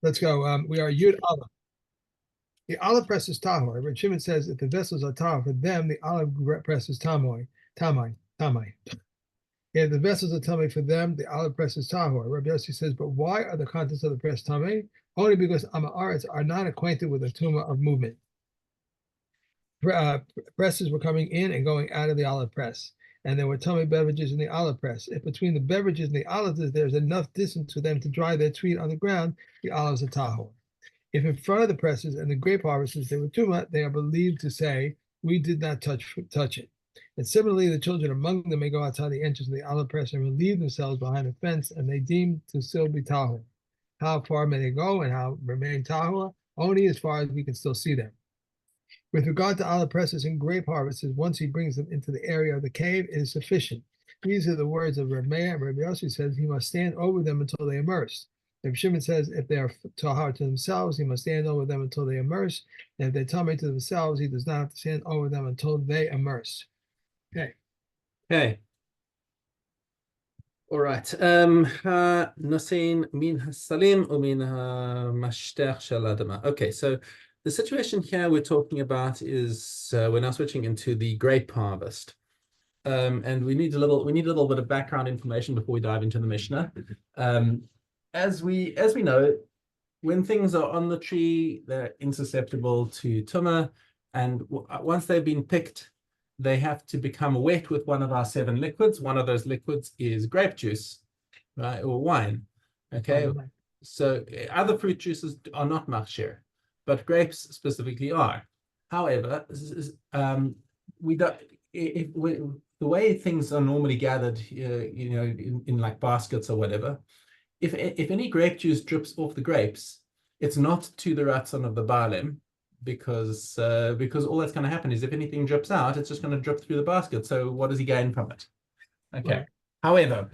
Let's go. We are Yud Aleph. The olive press is tahor. Rabbi Shimon says if the vessels are tahor for them, the olive press is tamai. If the vessels are tamei for them, the olive press is tahor. Rabbi Yossi says, but why are the contents of the press tamei? Only because Amaretz are not acquainted with the tumah of movement. Presses were coming in and going out of the olive press, and there were tummy beverages in the olive press. If between the beverages and the olives there's enough distance for them to dry their tweed on the ground, the olives are tahor. If in front of the presses and the grape harvesters they were tuma, they are believed to say, we did not touch it. And similarly, the children among them may go outside the entrance of the olive press and relieve themselves behind a fence, and they deem to still be tahor. How far may they go and how remain tahor? Only as far as we can still see them. With regard to olive presses and grape harvesters, once he brings them into the area of the cave, it is sufficient. These are the words of Rabbi Meir. Rabbi Yossi says he must stand over them until they immerse. Rabbi Shimon says if they are tahor to themselves, he must stand over them until they immerse. And if they tamei to themselves, he does not have to stand over them until they immerse. Okay. Okay. All right. Nasin min hasalim umin mashtech shel adama. Okay, so the situation here we're talking about is we're now switching into the grape harvest, and we need a little bit of background information before we dive into the Mishnah. As we know, when things are on the tree, they're insusceptible to tumah, and once they've been picked, they have to become wet with one of our 7 liquids. One of those liquids is grape juice, right, or wine. Okay, so other fruit juices are not machshir, but grapes specifically are. However, we don't. The way things are normally gathered, in like baskets or whatever, if any grape juice drips off the grapes, it's not to the ratzon of the balim, because all that's going to happen is if anything drips out, it's just going to drip through the basket. So what does he gain from it? Okay. Right. However,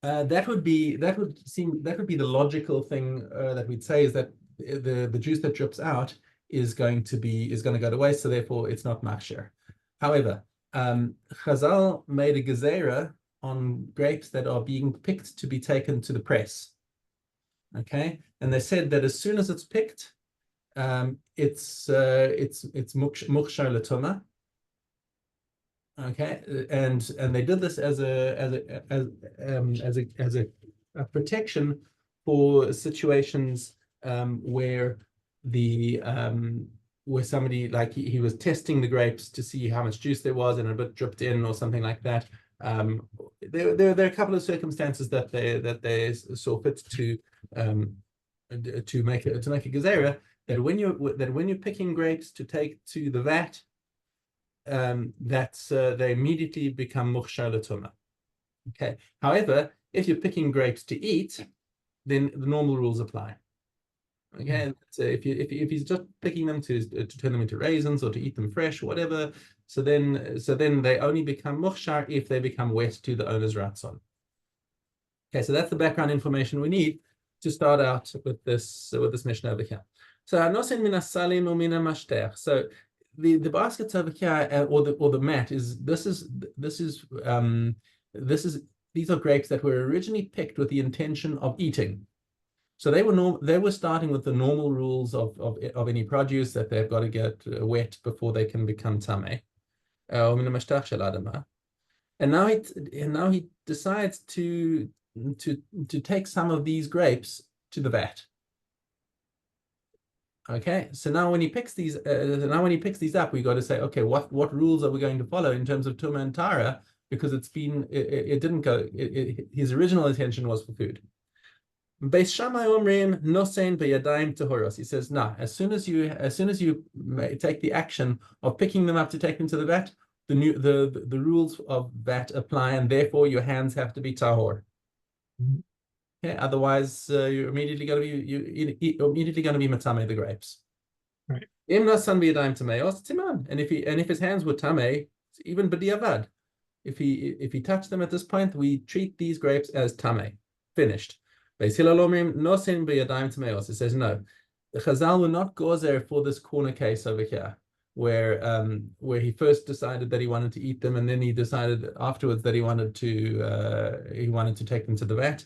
that would be the logical thing that we'd say is that the juice that drips out is going to go to waste, so therefore it's not machshir. However, Chazal made a gezerah on grapes that are being picked to be taken to the press. Okay, and they said that as soon as it's picked, it's mukshar l'tumah. Okay, and they did this as a protection for situations where where somebody, like he was testing the grapes to see how much juice there was and a bit dripped in or something like that. There are a couple of circumstances that they saw fit to make a gezerah that when you're picking grapes to take to the vat, they immediately become mukhshar l'tumah. Okay. However, if you're picking grapes to eat, then the normal rules apply. Okay. So if he's just picking them to turn them into raisins or to eat them fresh or whatever, so then they only become mukhshar if they become wet to the owner's ratzon. Okay. So that's the background information we need to start out with this Mishnah over here. So anosin min asalim u min mashtech. So the baskets over here, or the mat these are grapes that were originally picked with the intention of eating. So they were starting with the normal rules of any produce, that they've got to get wet before they can become tamei. And now he decides to take some of these grapes to the vat. Okay, so now when he picks these up, we got to say, okay, what rules are we going to follow in terms of tumah and tara? Because his original intention was for food. Beis Shammai omrim nosein beyadayim tohoros. He says, no, as soon as you take the action of picking them up to take them to the vat, the rules of vat apply, and therefore your hands have to be tahor. Okay, otherwise you're immediately going to be matamei the grapes. Right. And if his hands were tamei, even b'diavad, if he touched them at this point, we treat these grapes as tamei, finished. It says no. The Chazal will not go there for this corner case over here, where he first decided that he wanted to eat them, and then he decided afterwards that he wanted to take them to the vat.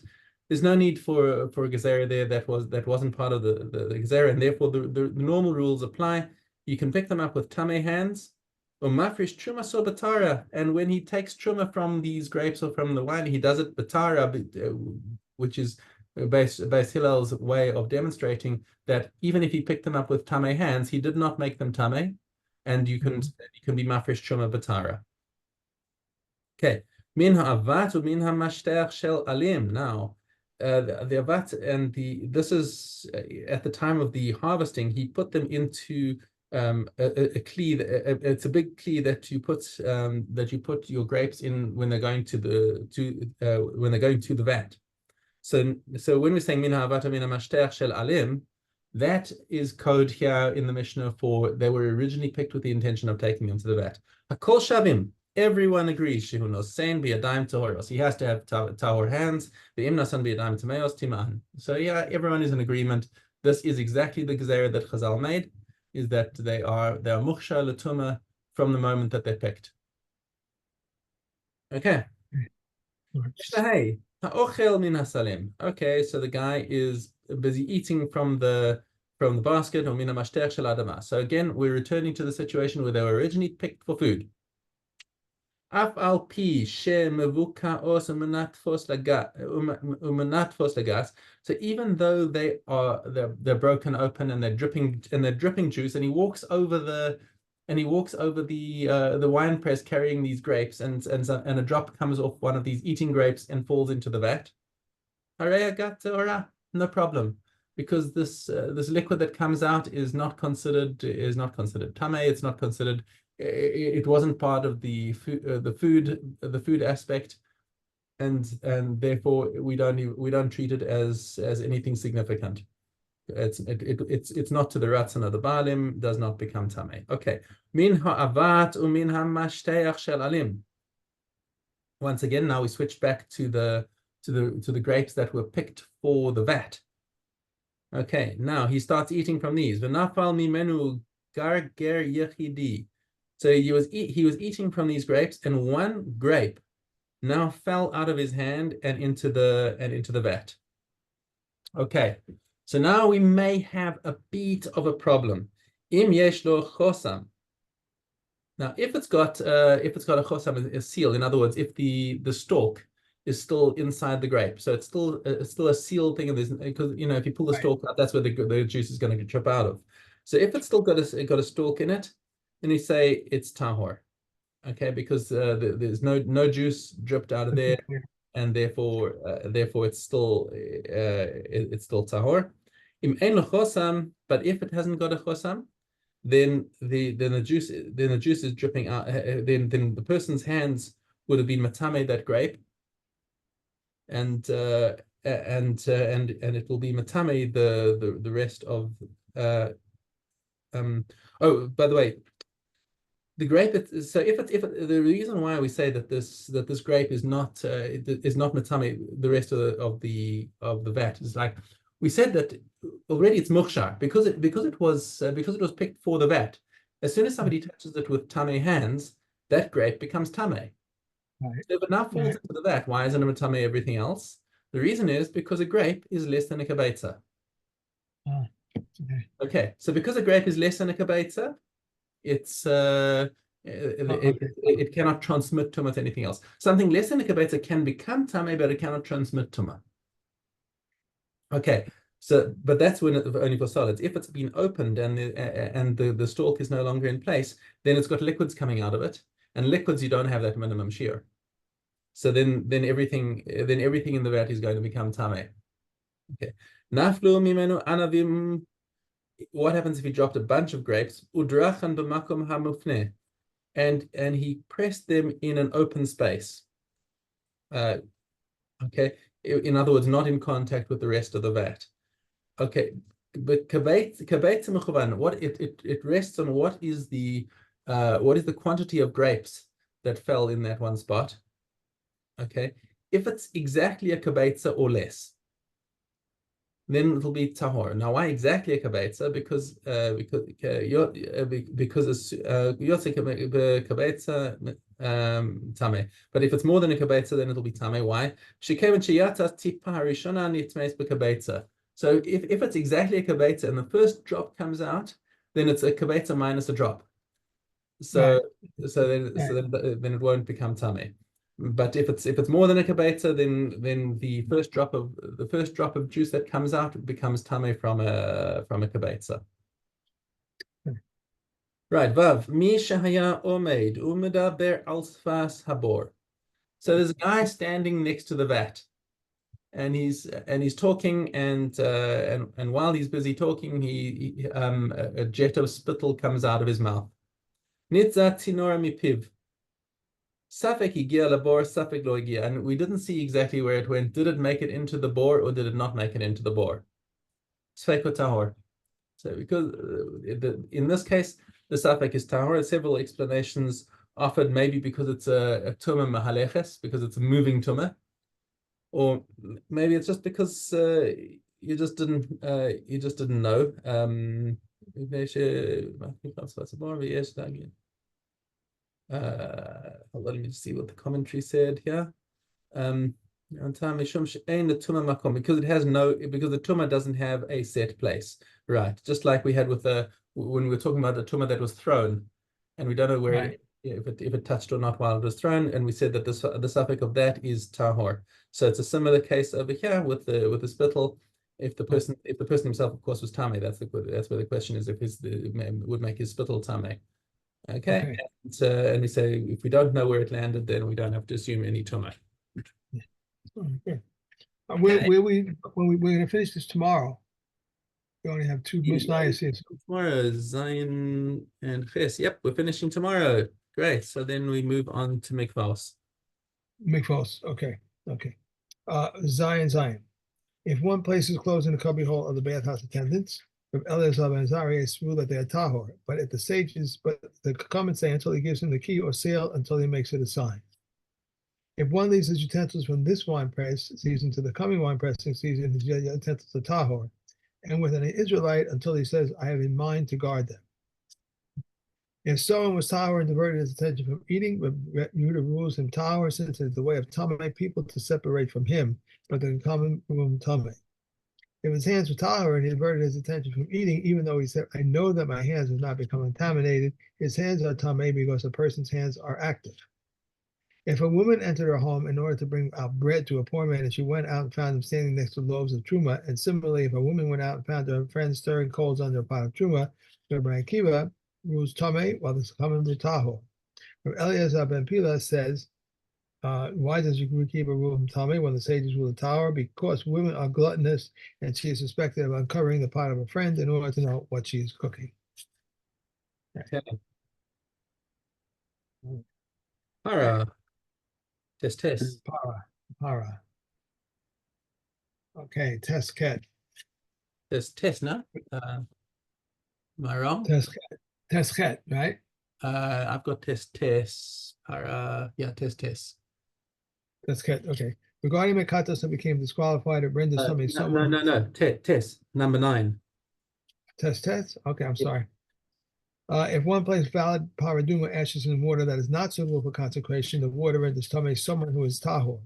there's no need for a gezerah there that wasn't part of the gezerah, and therefore the normal rules apply. You can pick them up with tamei hands, or mafresh truma so batara, and when he takes truma from these grapes or from the wine, he does it batara, which is Beis Hillel's way of demonstrating that even if he picked them up with tamei hands, he did not make them tamei, and you can be mafresh truma batara. Okay, min ha'avat u min ha'mashteach shel alim. Now, the avat and this is at the time of the harvesting. He put them into a kli. It's a big kli that you put your grapes in when they're going to the vat. So when we're saying min ha'avat u min ha'mashteach shel alim, that is code here in the Mishnah for they were originally picked with the intention of taking them to the vat. Hakol shavim. Everyone agrees. Shehu nosein biyadayim tohoros. He has to have tahor hands. Ve'im nasan biyadayim tameos timan. So yeah, everyone is in agreement. This is exactly the gezerah that Chazal made. Is that they are mukhsha l'tuma from the moment that they're picked. Okay. Hey, ha'ochel min hasalim. Okay, so the guy is busy eating from the basket or min ha'mashtech shel adama. So again, we're returning to the situation where they were originally picked for food. Af al pi she mevuka os umanatfos lagas. So even though they're broken open and they're dripping juice, and he walks over the wine press carrying these grapes, and a drop comes off one of these eating grapes and falls into the vat. No problem, because this liquid that comes out is not considered tamei. It's not considered. It wasn't part of the food aspect, and therefore we don't treat it as anything significant. It's not to the ratzon of the balim, does not become tamei. Okay, min ha'avat u min ha'mashteach shel alim. Once again, now we switch back to the grapes that were picked for the vat. Okay, now he starts eating from these. V'nafal mimenu gar ger yechidi. So he was eating from these grapes, and one grape now fell out of his hand and into the vat. Okay, so now we may have a bit of a problem. Im yesh lo chosam. Now, if it's got a chosam, a seal, in other words, if the stalk is still inside the grape, so it's still a sealed thing, and because if you pull the stalk out, that's where the juice is going to drip out of. So if it's still got a stalk in it, then you say it's tahor, okay, because there's no juice dripped out of there, and therefore it's still tahor. Im ein lo chosam, but if it hasn't got a chosam, then the juice is dripping out. Then the person's hands would have been matame that grape, and it will be matame the rest of. Oh, by the way, the grape. So if the reason why we say that this grape is not matame the rest of the vat is like we said that already it's mukhshar because it was picked for the vat. As soon as somebody touches it with tamei hands, that grape becomes tamei. Right. So if it now falls into the vat, why isn't it tamei everything else? The reason is because a grape is less than a kabeitza. Okay, so because a grape is less than a kabeitza, it cannot transmit tuma to anything else. Something less than a kabeitza can become tamei, but it cannot transmit tuma. Okay, so but that's when only for solids. If it's been opened and the stalk is no longer in place, then it's got liquids coming out of it, and liquids you don't have that minimum shear. So then everything in the vat is going to become tamei. Okay, naflu mimenu anavim. What happens if he dropped a bunch of grapes? Udrachan b'makom hamufne, and he pressed them in an open space. Okay, in other words, not in contact with the rest of the vat. Okay, but kabeit mechuvan, what it rests on what is the quantity of grapes that fell in that one spot. Okay, if it's exactly a kabeitza or less, then it'll be tahor. Now, why exactly a kabetza? Because it's yotze kabetza tame. But if it's more than a kabetza, then it'll be tame. Why? Shekevin sheyata tipa harishona nitmeis bekabetza. So if it's exactly a kabetza and the first drop comes out, then it's a kabetza minus a drop. So Right. then it won't become tame. But if it's more than a kabeta, then the first drop of juice that comes out becomes tame from a kabeta. Right, Vav, mi shahaya omeid umedaber al sfas habor. So there's a guy standing next to the vat, and he's talking, and while he's busy talking, a jet of spittle comes out of his mouth. Nitza tinora mipiv. Safek higia labor, safek lo higia, and we didn't see exactly where it went. Did it make it into the bore, or did it not make it into the bore? Sfeko tahor. So because in this case, the safek is tahor. Several explanations offered, maybe because it's a tumah mahaleches, because it's a moving tumah, or maybe it's just because you just didn't know. Let me see what the commentary said here. Because the tumah doesn't have a set place, right? Just like we had with when we were talking about the tumah that was thrown, and we don't know where if it touched or not while it was thrown, and we said that the suffix of that is tahor. So it's a similar case over here with the spittle. If the person himself, of course, was tame, that's where the question is, if would make his spittle tame. Okay. And we say if we don't know where it landed, then we don't have to assume any tumah. Okay. We're going to finish this tomorrow. We only have two Mishnayos here. Tomorrow, Zion and Ches. Yep, we're finishing tomorrow. Great. So then we move on to Mikvos. Mikvos. Okay. Zion. If one places clothes in the cubby hole of the bathhouse attendants, from Eleazar and Zari, it's ruled that they are tahor. But the comments say until he gives him the key, or seal until he makes it a sign. If one leaves his utensils from this wine press season to the coming wine pressing season, his utensils are tahor. And with an Israelite until he says, I have in mind to guard them. If someone was tahor and diverted his attention from eating, Yehuda rules him tahor, since it is the way of tamei people to separate from him, but the common room tamei. If his hands were tahor and he diverted his attention from eating, even though he said, I know that my hands have not become contaminated, his hands are tamei because a person's hands are active. If a woman entered her home in order to bring out bread to a poor man, and she went out and found him standing next to loaves of truma, and similarly, if a woman went out and found her friend stirring coals under a pot of truma, Rabbi Akiva rules tamei, while the common rule tahor. Eliezer ben Pila says, why does Akiva rule him tamei when the sages rule the tahor? Because women are gluttonous, and she is suspected of uncovering the pot of a friend in order to know what she is cooking. Okay. Para. Test. Para. Okay, test ket. Test, no? Am I wrong? Test ket, right? I've got test. Para. Yeah, test. Test ket. Okay. Regarding mekatos that became disqualified, it renders somebody someone. No. Test. Number 9. Test. Okay, I'm sorry. If one places valid paraduma ashes in water that is not suitable for consecration, the water renders tamei someone who is tahor.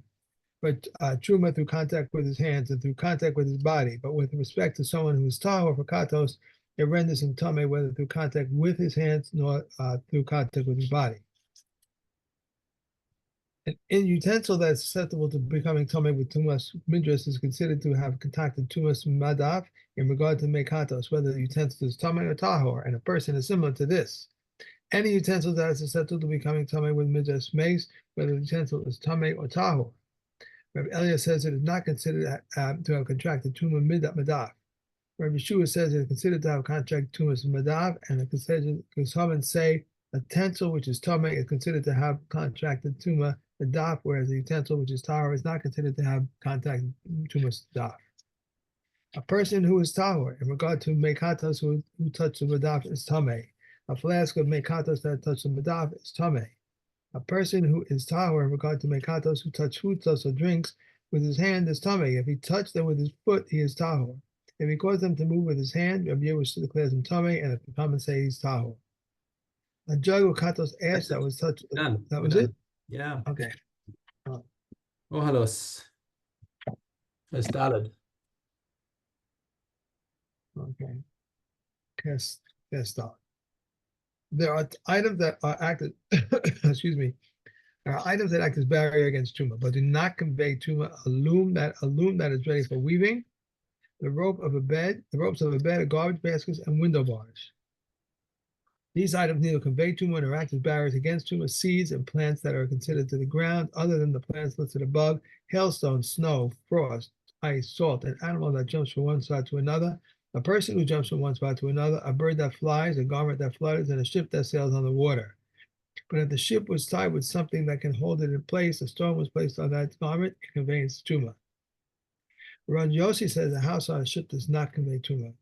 But truma through contact with his hands and through contact with his body. But with respect to someone who is tahor for katos, it renders him tamei whether through contact with his hands nor through contact with his body. An utensil that is susceptible to becoming tamei with tumas midras is considered to have contacted tumas madaf in regard to mekatos, whether the utensil is tamei or tahor, and a person is similar to this. Any utensil that is susceptible to becoming tamei with midras makes whether the utensil is tamei or tahor. Rabbi Elia says it is not considered to have contracted tumah madaf. Rabbi Yeshua says it is considered to have contracted tumas madaf, and the Chachamim say a utensil which is tamei is considered to have contracted tumah madaf, whereas the utensil which is tahor is not considered to have contracted tumas madaf. A person who is tahor in regard to mekatos who touch the madaf is tamei. A flask of mekatos that touch the madaf is tamei. A person who is tahor in regard to mekatos who touch foodstuffs or drinks with his hand is tamei. If he touched them with his foot, he is tahor. If he caused them to move with his hand, Rabbi Yehuda declares him tummy, and if they come and say he's tahor. A jug with katos ash that was touched. Done. That We're was done. it. Yeah. Okay. Tohoros. I started. Okay. Cast out. There are items that are acted. excuse me. There are items that act as barrier against tuma, but do not convey tuma. A loom that is ready for weaving, the ropes of a bed, garbage baskets, and window bars. These items neither convey tuma nor act as barriers against tuma. Seeds and plants that are considered to the ground, other than the plants listed above: hailstone, snow, frost, ice, salt, an animal that jumps from one spot to another, a person who jumps from one spot to another, a bird that flies, a garment that flutters, and a ship that sails on the water. But if the ship was tied with something that can hold it in place, a stone was placed on that garment, it conveys tuma. Ron Yossi says a house on a ship does not convey tuma.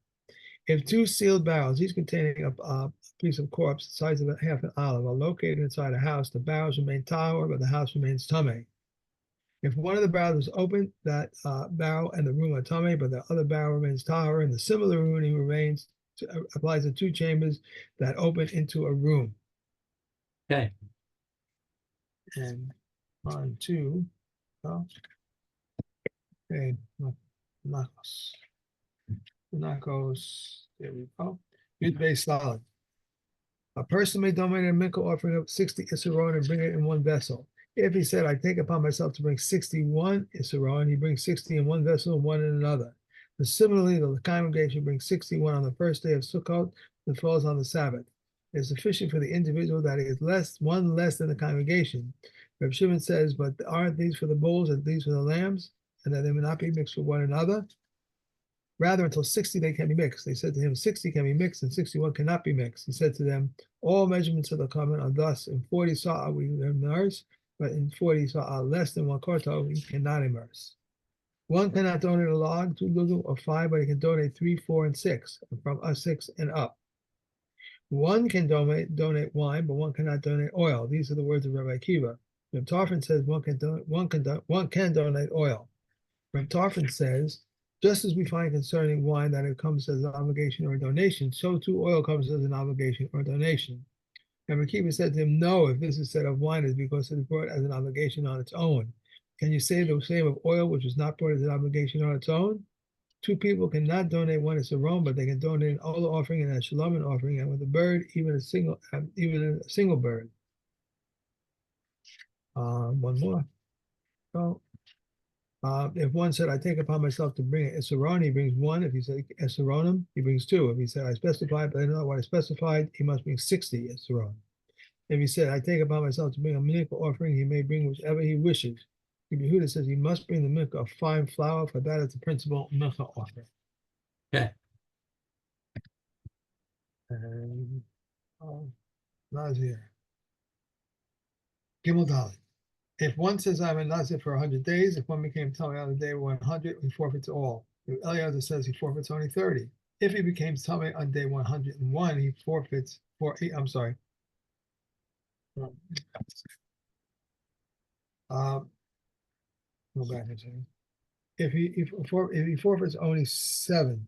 If two sealed barrels, each containing a piece of corpse the size of half an olive, are located inside a house, the barrels remain tahor, but the house remains tameh. If one of the barrels is open, that barrel and the room are tameh, but the other barrel remains tahor, and the similar ruling applies to two chambers that open into a room. Okay. And on to, oh, okay, Nakos. There we go. Yud base solid. A person may donate a mikvah offering of 60 isaron and bring it in one vessel. If he said, I take upon myself to bring 61 isaron, he brings 60 in one vessel and one in another. But similarly, the congregation brings 61 on the first day of Sukkot that falls on the Sabbath. It is sufficient for the individual that he is one less than the congregation. Reb Shimon says, but aren't these for the bulls and these for the lambs, and that they may not be mixed with one another? Rather, until 60 they can be mixed. They said to him, 60 can be mixed and 61 cannot be mixed. He said to them, all measurements of the covenant are thus: in 40 sa'ah we immerse, but in 40 sa'ah less than one quarto we cannot immerse. One cannot donate a log, 2 lugim, or 5, but he can donate 3, 4, and 6, from 6 and up. One can donate wine, but one cannot donate oil. These are the words of Rabbi Akiva. Reb Tarfon says one can donate oil. Reb Tarfon says, just as we find concerning wine that it comes as an obligation or a donation, so too oil comes as an obligation or donation. And Akiva said to him, no, if this is said of wine, it's because it is brought as an obligation on its own. Can you say the same of oil, which is not brought as an obligation on its own? Two people cannot donate one as a rom, but they can donate an olah offering and a shalom offering, and with a bird, even a single bird. One more. So, if one said, I take upon myself to bring an Isaron, he brings one. If he said Isaronim, he brings two. If he said, I specified, but I don't know what I specified, he must bring 60 Isaron. If he said, I take upon myself to bring a mincha offering, he may bring whichever he wishes. Rabbi Yehuda says he must bring the mincha of fine flour, for that is the principal mincha offering. Okay. And Nazir. Gimel Dalet. If one says I'm a Nazir for 100 days, if one became Tamei on the day 100, he forfeits all. If Eliezer says he forfeits only 30. If he became Tamei on day 101, he forfeits I'm sorry. Go back a second. If he forfeits only 7,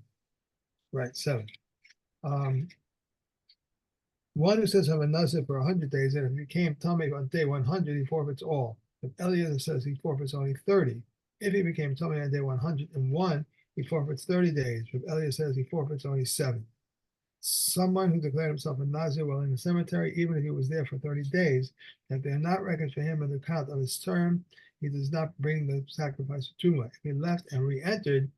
right? 7. One who says I'm a Nazir for 100 days, and if he became Tamei on day 100, he forfeits all. If Eliezer says he forfeits only 30, if he became Tamei on day 101, he forfeits 30 days. If Eliezer says he forfeits only 7. Someone who declared himself a Nazir while in the cemetery, even if he was there for 30 days, if they are not reckoned for him on the count of his term, he does not bring the sacrifice of Tumah. If he left and re-entered,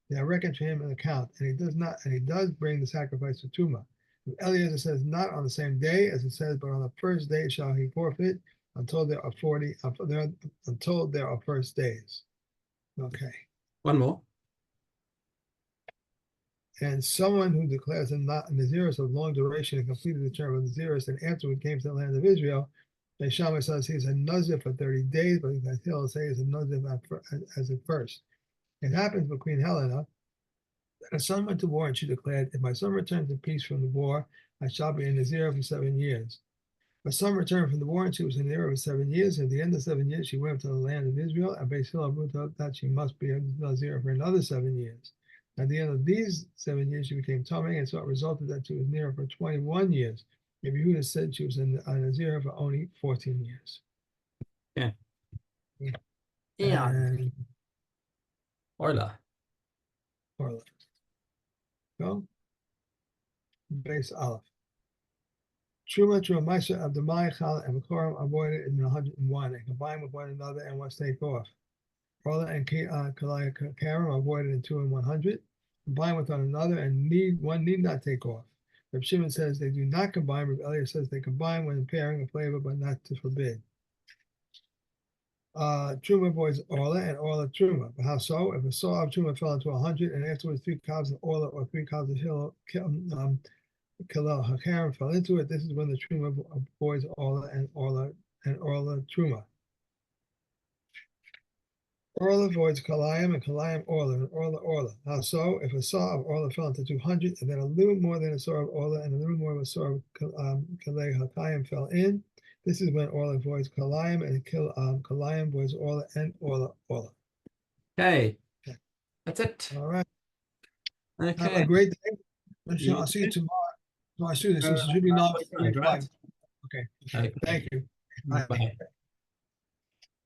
they are reckoned for him on the count, and he does bring the sacrifice of Tumah. If Eliezer says not on the same day, as it says, but on the first day shall he forfeit until there are first days. Okay. One more. And someone who declares a Nazirus of long duration and completed the term of Nazirus, and afterward came to the land of Israel, they Shammai says he's a Nazir for 30 days, but I still say he's a Nazir as at first. It happens with Queen Helena that a son went to war, and she declared, if my son returns in peace from the war, I shall be a Nazir for 7 years. My son returned from the war, and she was a Nazir for 7 years. At the end of 7 years, she went to the land of Israel, and Beis Hillel ruled out that she must be a Nazir for another 7 years. At the end of these 7 years, she became tummy, and so it resulted that she was near for 21 years. Rabbi Yehuda said she was in Nazir for only 14 years. Yeah. And Orla. Orla. Go. Base Aleph. Truma, Maisa of the Maichal and Koram avoided in 101 and combined with one another and was take off. Orla and Kalaya Karam avoided in 2 and 100, combined with one another and one need not take off. Reb Shimon says they do not combine. Reb Eliezer says they combine when impairing a flavor, but not to forbid. Truma avoids Orla and Orla Truma. But how so? If a saw of Truma fell into 100 and afterwards 3 cobs of Orla or 3 cobs of Kalel Hakarim fell into it, this is when the Truma avoids Orla and Orla Truma. Orla avoids Kalayim and Kalayim Orla and Orla. How so? If a saw of Orla fell into 200 and then a little more than a saw of Orla and a little more of a saw of Kalei Hakayim fell in, this is when Orla avoids Kalayim and Kalayim avoids Orla and Orla. Okay. That's it. All right. Okay. Have a great day. You I'll see you too. tomorrow. No, I see this. This should be not. Right. Okay. Okay. Thank you. Bye. Bye.